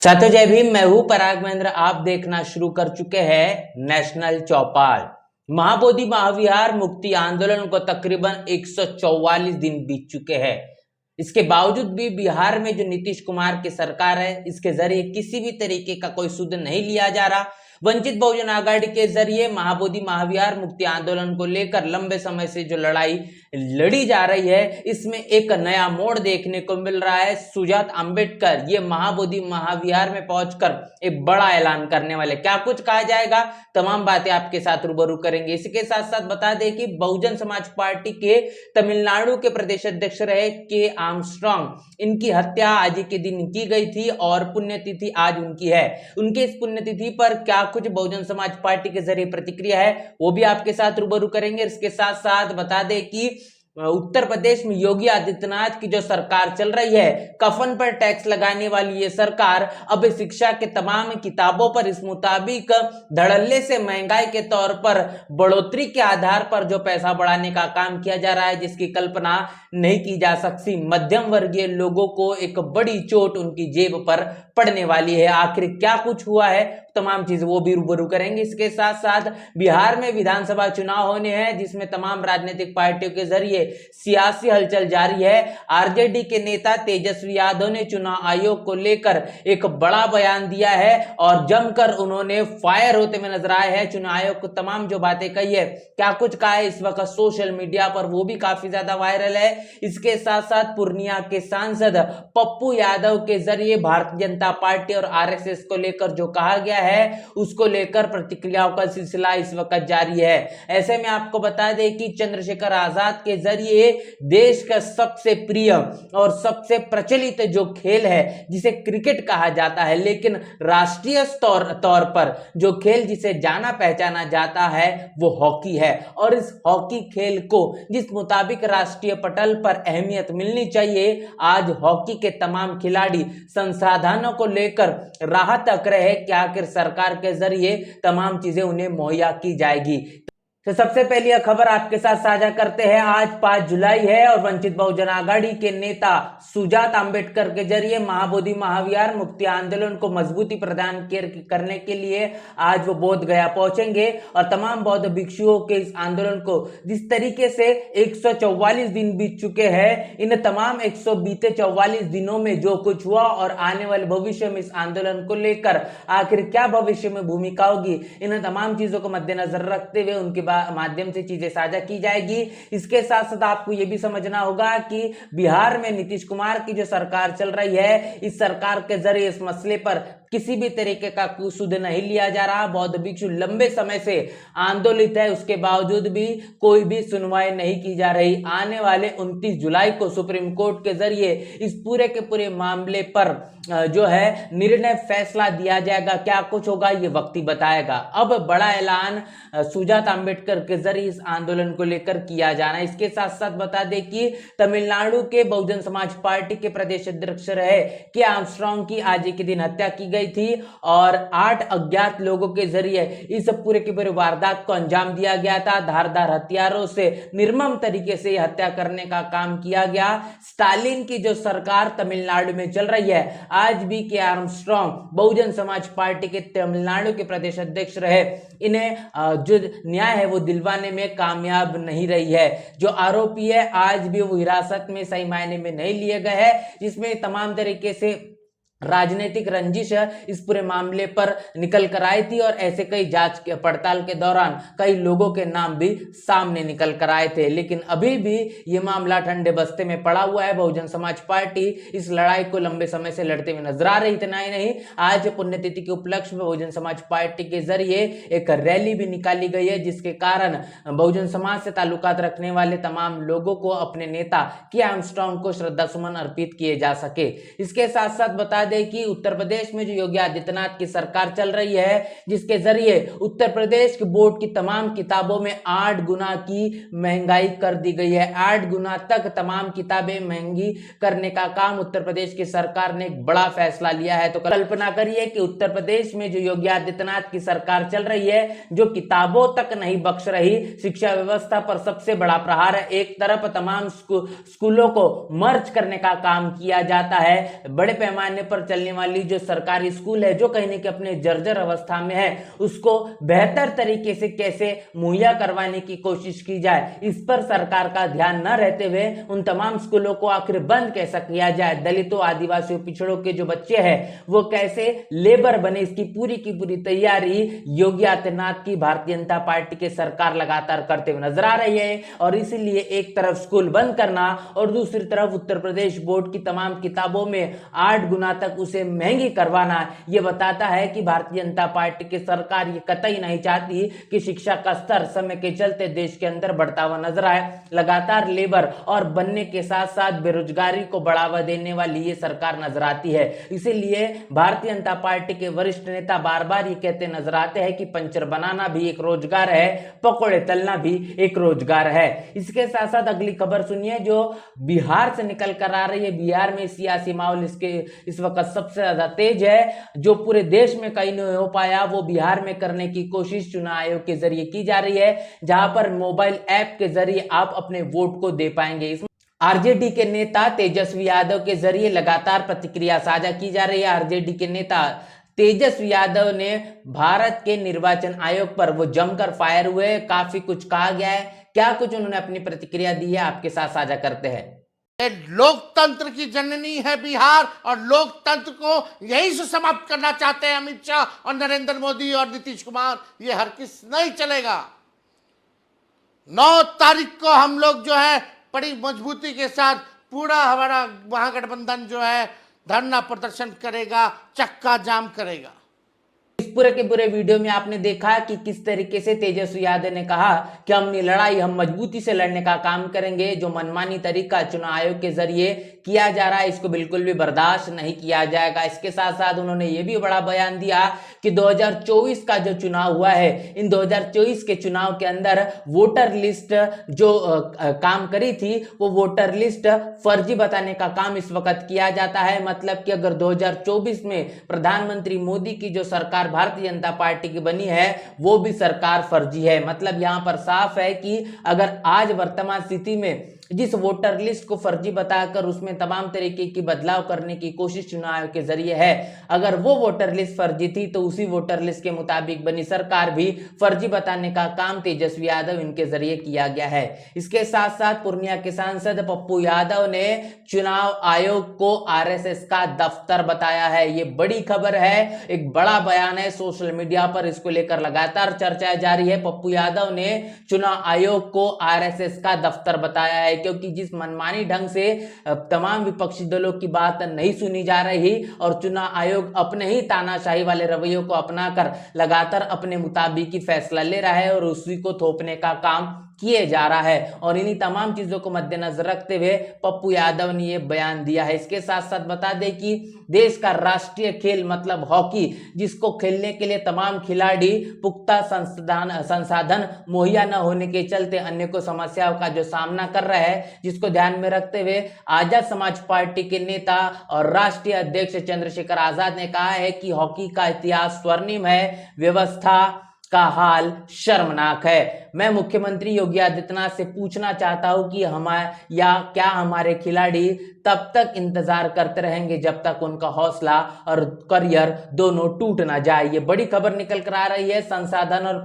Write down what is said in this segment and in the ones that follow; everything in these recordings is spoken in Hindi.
छात्रों जय भीम। मैं हूं पराग महेंद्र। आप देखना शुरू कर चुके हैं नेशनल चौपाल। महाबोधि महाविहार मुक्ति आंदोलन को तकरीबन 144 दिन बीत चुके हैं। इसके बावजूद भी बिहार में जो नीतीश कुमार की सरकार है, इसके जरिए किसी भी तरीके का कोई सुध नहीं लिया जा रहा। वंचित बहुजन आघाड़ी के जरिए महाबोधि महाविहार मुक्ति आंदोलन को लेकर लंबे समय से जो लड़ाई लड़ी जा रही है, इसमें एक नया मोड़ देखने को मिल रहा है। सुजात अंबेडकर ये महाबोधि महाविहार में पहुंचकर एक बड़ा ऐलान करने वाले। क्या कुछ कहा जाएगा, तमाम बातें आपके साथ रूबरू करेंगे। इसके साथ साथ बता दें कि बहुजन समाज पार्टी के तमिलनाडु के प्रदेश अध्यक्ष रहे के आर्मस्ट्रांग, इनकी हत्या आज के दिन की गई थी और पुण्यतिथि आज उनकी है। उनके इस पुण्यतिथि पर क्या कुछ बहुजन समाज पार्टी के जरिए प्रतिक्रिया है, वो भी आपके साथ रूबरू करेंगे। इसके साथ साथ बता दें कि उत्तर प्रदेश में योगी आदित्यनाथ की जो सरकार चल रही है, कफन पर टैक्स लगाने वाली ये सरकार अब शिक्षा के तमाम किताबों पर इस मुताबिक धड़ल्ले से महंगाई के तौर पर बढ़ोतरी के आधार पर जो पैसा बढ़ाने का काम किया जा रहा है, जिसकी कल्पना नहीं की जा सकती। मध्यम वर्गीय लोगों को एक बड़ी चोट उनकी जेब पर पड़ने वाली है। आखिर क्या कुछ हुआ है, तमाम चीज वो भी रूबरू करेंगे। इसके साथ साथ बिहार में विधानसभा चुनाव होने हैं, जिसमें तमाम राजनीतिक पार्टियों के जरिए सियासी हलचल जारी है। आरजेडी के नेता तेजस्वी यादव ने चुनाव आयोग को लेकर एक बड़ा बयान दिया है और जमकर उन्होंने फायर होते हुए नजर आए हैं। चुनाव आयोग को तमाम जो बातें कही है, क्या कुछ कहा है इस वक्त सोशल मीडिया पर, वो भी काफी ज्यादा वायरल है। इसके साथ साथ पूर्णिया के सांसद पप्पू यादव के जरिए भारतीय जनता पार्टी और आरएसएस को लेकर जो कहा गया है, उसको लेकर प्रतिक्रियाओं का सिलसिला इस वक्त जारी है। ऐसे में आपको बता दें कि चंद्रशेखर आजाद के जरिए देश का सबसे प्रिय और सबसे प्रचलित जो खेल है, जिसे क्रिकेट कहा जाता है, लेकिन राष्ट्रीय तौर पर जो खेल जिसे जाना पहचाना जाता है वो हॉकी है। और इस हॉकी खेल को जिस मुताबिक राष्ट्रीय पटल पर अहमियत मिलनी चाहिए, आज हॉकी के तमाम खिलाड़ी संसाधनों को लेकर राह तक रहे कि आखिर सरकार के जरिए तमाम चीजें उन्हें मुहैया की जाएगी। तो सबसे पहली यह खबर आपके साथ साझा करते हैं। आज 5 जुलाई है और वंचित बहुजन आघाड़ी के नेता सुजात अंबेडकर के जरिए महाबोधि महाविहार मुक्ति आंदोलन को मजबूती प्रदान करने के लिए आज वो बोध गया पहुंचेंगे और तमाम बौद्ध भिक्षुओं के इस आंदोलन को जिस तरीके से 144 दिन बीत चुके हैं, इन तमाम 144 दिनों में जो कुछ हुआ और आने वाले भविष्य में इस आंदोलन को लेकर आखिर क्या भविष्य में भूमिका होगी, इन तमाम चीजों को मद्देनजर रखते हुए उनके माध्यम से चीजें साझा की जाएगी। इसके साथ साथ आपको यह भी समझना होगा कि बिहार में नीतीश कुमार की जो सरकार चल रही है, इस सरकार के जरिए इस मसले पर किसी भी तरीके का सुध नहीं लिया जा रहा। बौद्ध भिक्षु लंबे समय से आंदोलित है, उसके बावजूद भी कोई भी सुनवाई नहीं की जा रही। आने वाले 29 जुलाई को सुप्रीम कोर्ट के जरिए इस पूरे के पूरे मामले पर जो है निर्णय फैसला दिया जाएगा। क्या कुछ होगा ये वक्त ही बताएगा। अब बड़ा ऐलान सुजात अंबेडकर के जरिए इस आंदोलन को लेकर किया जाना। इसके साथ साथ बता दें कि तमिलनाडु के बहुजन समाज पार्टी के प्रदेश अध्यक्ष रहे के आर्मस्ट्रांग की आज के दिन हत्या की गई थी और 8 अज्ञात लोगों के जरिए इस पूरे के पूरे वारदात को अंजाम दिया गया था। धारदार हथियारों से निर्मम तरीके से हत्या करने का काम किया गया। स्टालिन की जो सरकार तमिलनाडु में चल रही है, आज भी के आर्मस्ट्रांग बहुजन समाज पार्टी के तमिलनाडु के प्रदेश अध्यक्ष रहे, इन्हें जो न्याय है वो दिलवाने में कामयाब नहीं रही है। जो आरोपी है आज भी वो हिरासत में सही मायने में नहीं लिए गए हैं, जिसमें तमाम तरीके से राजनीतिक रंजिश इस पूरे मामले पर निकल कर आई थी और ऐसे कई जांच के पड़ताल के दौरान कई लोगों के नाम भी सामने निकल कर आए थे। लेकिन अभी भी ये मामला ठंडे बस्ते में पड़ा हुआ है। बहुजन समाज पार्टी इस लड़ाई को लंबे समय से लड़ते हुए नजर आ रही। इतना ही नहीं, आज पुण्यतिथि के उपलक्ष्य में बहुजन समाज पार्टी के जरिए एक रैली भी निकाली गई है, जिसके कारण बहुजन समाज से ताल्लुकात रखने वाले तमाम लोगों को अपने नेता के आर्मस्ट्रांग को श्रद्धा सुमन अर्पित किए जा सके। इसके साथ साथ बता कि उत्तर प्रदेश में जो योगी आदित्यनाथ की सरकार चल रही है, जिसके जरिए उत्तर प्रदेश के बोर्ड की तमाम किताबों में 8 गुना की महंगाई कर दी गई है। 8 गुना तक तमाम किताबें महंगी करने का काम उत्तर प्रदेश की सरकार ने एक बड़ा फैसला लिया है। तो कल्पना करिए कि उत्तर प्रदेश में जो योगी आदित्यनाथ की सरकार चल रही है, जो किताबों तक नहीं बख्श रही, शिक्षा व्यवस्था पर सबसे बड़ा प्रहार है। एक तरफ तमाम स्कूलों को मर्ज करने का काम किया जाता है, बड़े पैमाने पर पर चलने वाली जो सरकारी स्कूल है, जो कहीं न कहीं अपने जर्जर अवस्था में है, उसको बेहतर तरीके से कैसे मुहैया करवाने की कोशिश की जाए, इस पर सरकार का ध्यान न रहते हुए उन तमाम स्कूलों को आखिर बंद कैसा किया जाए, दलितों, आदिवासियों, पिछड़ों के जो बच्चे हैं वो कैसे लेबर बने, इसकी की पूरी तैयारी योगी आदित्यनाथ की भारतीय जनता पार्टी के सरकार लगातार करते हुए नजर आ रही है। और इसीलिए एक तरफ स्कूल बंद करना और दूसरी तरफ उत्तर प्रदेश बोर्ड की तमाम किताबों में 8 गुना तक उसे महंगी करवाना, यह बताता है कि भारतीय जनता पार्टी की सरकार ये कतई नहीं चाहती कि शिक्षा का स्तर समय के चलते देश के अंदर बढ़ता हुआ नजर आए। लगातार लेबर और बनने के साथ साथ बेरोजगारी को बढ़ावा देने वाली ये सरकार नजर आती है। इसीलिए भारतीय जनता पार्टी के वरिष्ठ नेता बार बार ये कहते नजर आते हैं कि पंचर बनाना भी एक रोजगार है, पकोड़े तलना भी एक रोजगार है। इसके साथ साथ अगली खबर सुनिए जो बिहार से निकल कर आ रही है। बिहार में सियासी माहौल इस वक्त सबसे ज्यादा तेज है। जो पूरे देश में कहीं नहीं हो पाया वो बिहार में करने की कोशिश चुनाव आयोग के जरिए की जा रही है, जहां पर मोबाइल ऐप के जरिए आप अपने वोट को दे पाएंगे। आरजेडी के नेता तेजस्वी यादव के जरिए लगातार प्रतिक्रिया साझा की जा रही है। आरजेडी के नेता तेजस्वी यादव ने भारत के निर्वाचन आयोग पर वो जमकर फायर हुए, काफी कुछ कहा गया है। क्या कुछ उन्होंने अपनी प्रतिक्रिया दी है, आपके साथ साझा करते हैं। लोकतंत्र की जननी है बिहार और लोकतंत्र को यहीं से समाप्त करना चाहते हैं अमित शाह और नरेंद्र मोदी और नीतीश कुमार। ये हरगिज नहीं चलेगा। 9 तारीख को हम लोग जो है बड़ी मजबूती के साथ पूरा हमारा महागठबंधन जो है धरना प्रदर्शन करेगा, चक्का जाम करेगा। इस पूरे के पूरे वीडियो में आपने देखा कि किस तरीके से तेजस्वी यादव ने कहा कि हमने लड़ाई हम मजबूती से लड़ने का काम करेंगे। जो मनमानी तरीका चुनाव आयोग के जरिए किया जा रहा है इसको बिल्कुल भी बर्दाश्त नहीं किया जाएगा। इसके साथ साथ उन्होंने ये भी बड़ा बयान दिया कि 2024 का जो चुनाव हुआ है, इन 2024 के चुनाव के अंदर वोटर लिस्ट जो काम करी थी वो वोटर लिस्ट फर्जी बताने का काम इस वक्त किया जाता है। मतलब कि अगर 2024 में प्रधानमंत्री मोदी की जो सरकार भारतीय जनता पार्टी की बनी है वो भी सरकार फर्जी है। मतलब यहां पर साफ है कि अगर आज वर्तमान स्थिति में जिस वोटर लिस्ट को फर्जी बताकर उसमें तमाम तरीके की बदलाव करने की कोशिश चुनाव आयोग के जरिए है, अगर वो वोटर लिस्ट फर्जी थी तो उसी वोटर लिस्ट के मुताबिक बनी सरकार भी फर्जी बताने का काम तेजस्वी यादव इनके जरिए किया गया है। इसके साथ साथ पूर्णिया के सांसद पप्पू यादव ने चुनाव आयोग को आरएसएस का दफ्तर बताया है। ये बड़ी खबर है, एक बड़ा बयान है, सोशल मीडिया पर इसको लेकर लगातार चर्चा जारी है। पप्पू यादव ने चुनाव आयोग को आरएसएस का दफ्तर बताया है, क्योंकि जिस मनमानी ढंग से तमाम विपक्षी दलों की बात नहीं सुनी जा रही और चुनाव आयोग अपने ही तानाशाही वाले रवैयों को अपनाकर लगातार अपने मुताबिक ही फैसला ले रहा है और उसी को थोपने का काम किए जा रहा है। और इन्हीं तमाम चीजों को मद्देनजर रखते हुए पप्पू यादव ने यह बयान दिया है। इसके साथ साथ बता दें कि देश का राष्ट्रीय खेल मतलब हॉकी, जिसको खेलने के लिए तमाम खिलाड़ी पुख्ता संसाधन मुहैया न होने के चलते अनेकों समस्याओं का जो सामना कर रहे हैं, जिसको ध्यान में रखते हुए आजाद समाज पार्टी के नेता और राष्ट्रीय अध्यक्ष चंद्रशेखर आजाद ने कहा है कि हॉकी का इतिहास स्वर्णिम है, व्यवस्था का हाल शर्मनाक है। मैं मुख्यमंत्री योगी आदित्यनाथ से पूछना चाहता हूं कि क्या हमारे खिलाड़ी तब तक इंतजार करते रहेंगे जब तक उनका हौसला और करियर दोनों टूट ना जाए। ये बड़ी खबर निकल कर आ रही है। संसाधन और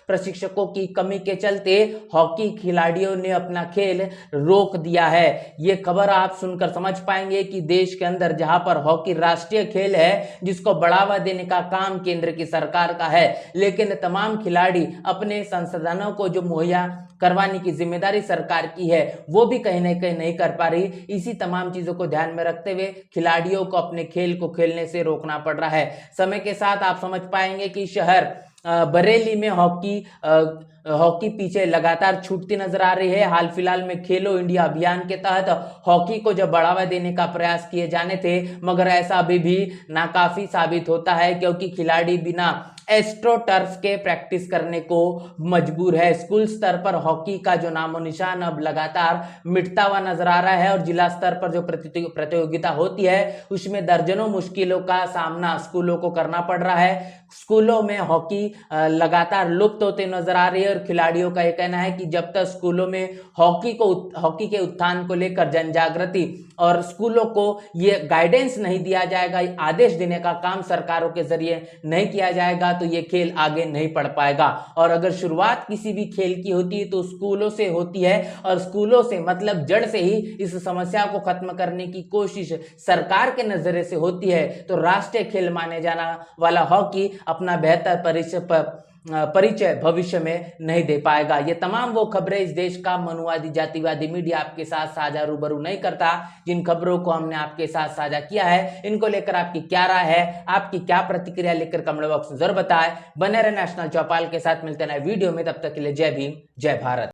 प्रशिक्षकों की कमी के चलते हॉकी खिलाड़ियों ने अपना खेल रोक दिया है। ये खबर आप सुनकर समझ पाएंगे कि देश के अंदर जहां पर हॉकी राष्ट्रीय खेल है, जिसको बढ़ावा देने का काम केंद्र की सरकार का है, लेकिन तमाम खिलाड़ी अपने संसाधनों को जो मुहैया करवाने की जिम्मेदारी सरकार की है वो भी कहीं ना कहीं नहीं कर पा रही। इसी तमाम चीजों को ध्यान में रखते हुए खिलाड़ियों को अपने खेल को खेलने से रोकना पड़ रहा है। समय के साथ आप समझ पाएंगे कि शहर बरेली में हॉकी पीछे लगातार छूटती नजर आ रही है। हाल फिलहाल में खेलो इंडिया अभियान के तहत हॉकी को जब बढ़ावा देने का प्रयास किए जाने थे, मगर ऐसा अभी भी नाकाफी साबित होता है, क्योंकि खिलाड़ी बिना एस्ट्रो टर्फ के प्रैक्टिस करने को मजबूर है। स्कूल स्तर पर हॉकी का जो नामो निशान अब लगातार मिटता हुआ नजर आ रहा है और जिला स्तर पर जो प्रतियोगिता होती है उसमें दर्जनों मुश्किलों का सामना स्कूलों को करना पड़ रहा है। स्कूलों में हॉकी लगातार लुप्त होते नजर आ रही है और खिलाड़ियों का यह कहना है कि जब तक स्कूलों में हॉकी के उत्थान को लेकर जन जागृति और स्कूलों को ये गाइडेंस नहीं दिया जाएगा, आदेश देने का काम सरकारों के जरिए नहीं किया जाएगा, तो ये खेल आगे नहीं बढ़ पाएगा। और अगर शुरुआत किसी भी खेल की होती है तो स्कूलों से होती है, और स्कूलों से मतलब जड़ से ही इस समस्या को खत्म करने की कोशिश सरकार के नजरिए से होती है, तो राष्ट्रीय खेल माने जाने वाला हॉकी अपना बेहतर परिचय भविष्य में नहीं दे पाएगा। ये तमाम वो खबरें इस देश का मनुवादी जातिवादी मीडिया आपके साथ साझा रूबरू नहीं करता, जिन खबरों को हमने आपके साथ साझा किया है, इनको लेकर आपकी क्या राय है, आपकी क्या प्रतिक्रिया लेकर कमेंट बॉक्स में जरूर बताएं। बने रहे नेशनल चौपाल के साथ, मिलते हैं नए वीडियो में, तब तक के लिए जय भीम जय भारत।